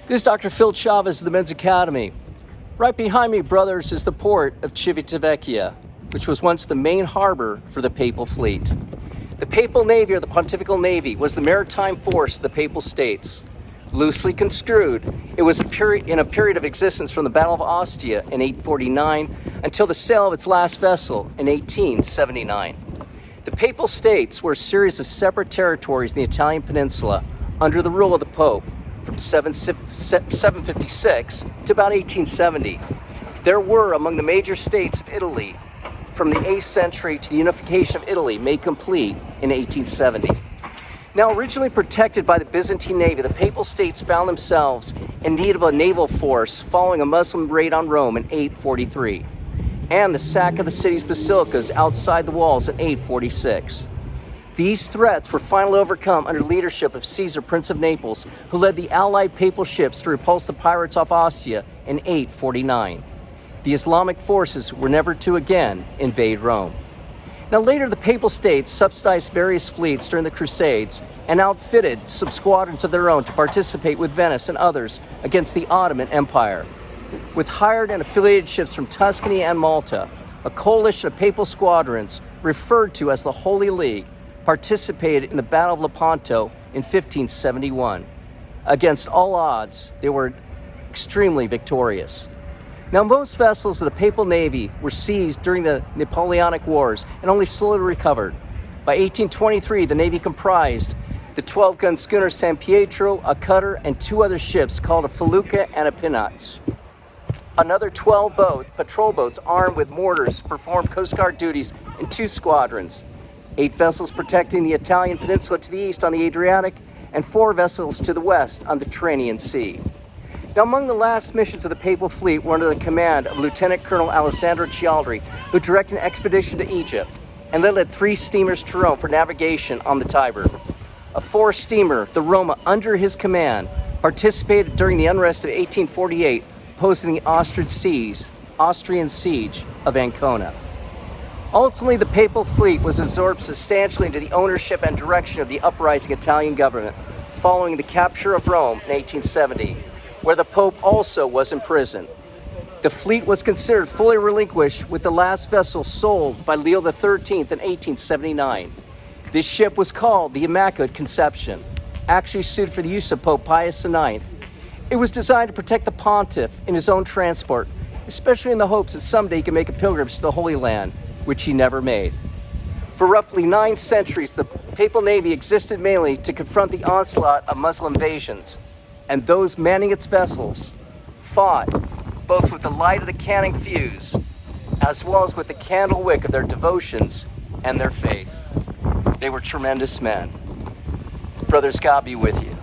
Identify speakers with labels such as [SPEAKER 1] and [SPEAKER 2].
[SPEAKER 1] This is Dr. Phil Chavez of the Men's Academy. Right behind me, brothers, is the port of Civitavecchia, which was once the main harbor for the Papal fleet. The Papal Navy, or the Pontifical Navy, was the maritime force of the Papal States. Loosely construed, it was in a period of existence from the Battle of Ostia in 849 until the sale of its last vessel in 1879. The Papal States were a series of separate territories in the Italian peninsula under the rule of the Pope from 756 to about 1870. There were among the major states of Italy from the 8th century to the unification of Italy made complete in 1870. Now originally protected by the Byzantine Navy, the Papal States found themselves in need of a naval force following a Muslim raid on Rome in 843 and the sack of the city's basilicas outside the walls in 846. These threats were finally overcome under the leadership of Caesar, Prince of Naples, who led the allied papal ships to repulse the pirates off Ostia in 849. The Islamic forces were never to again invade Rome. Now later, the Papal States subsidized various fleets during the Crusades and outfitted some squadrons of their own to participate with Venice and others against the Ottoman Empire. With hired and affiliated ships from Tuscany and Malta, a coalition of papal squadrons, referred to as the Holy League, participated in the Battle of Lepanto in 1571. Against all odds, they were extremely victorious. Now, most vessels of the Papal Navy were seized during the Napoleonic Wars and only slowly recovered. By 1823, the Navy comprised the 12-gun schooner San Pietro, a cutter, and 2 other ships called a felucca and a pinnace. Another 12 patrol boats armed with mortars performed Coast Guard duties in 2 squadrons. 8 vessels protecting the Italian peninsula to the east on the Adriatic, and 4 vessels to the west on the Tyrrhenian Sea. Now, among the last missions of the Papal fleet were under the command of Lieutenant Colonel Alessandro Cialdri, who directed an expedition to Egypt, and they led 3 steamers to Rome for navigation on the Tiber. A 4th steamer, the Roma, under his command, participated during the unrest of 1848, opposing the Austrian siege of Ancona. Ultimately, the Papal fleet was absorbed substantially into the ownership and direction of the uprising Italian government following the capture of Rome in 1870, where the Pope also was imprisoned. The fleet was considered fully relinquished, with the last vessel sold by Leo XIII in 1879. This ship was called the Immaculate Conception, actually suited for the use of Pope Pius IX. It was designed to protect the pontiff in his own transport, especially in the hopes that someday he could make a pilgrimage to the Holy Land, which he never made. For roughly 9 centuries, the Papal Navy existed mainly to confront the onslaught of Muslim invasions, and those manning its vessels fought both with the light of the cannon fuse as well as with the candle wick of their devotions and their faith. They were tremendous men. Brothers, God be with you.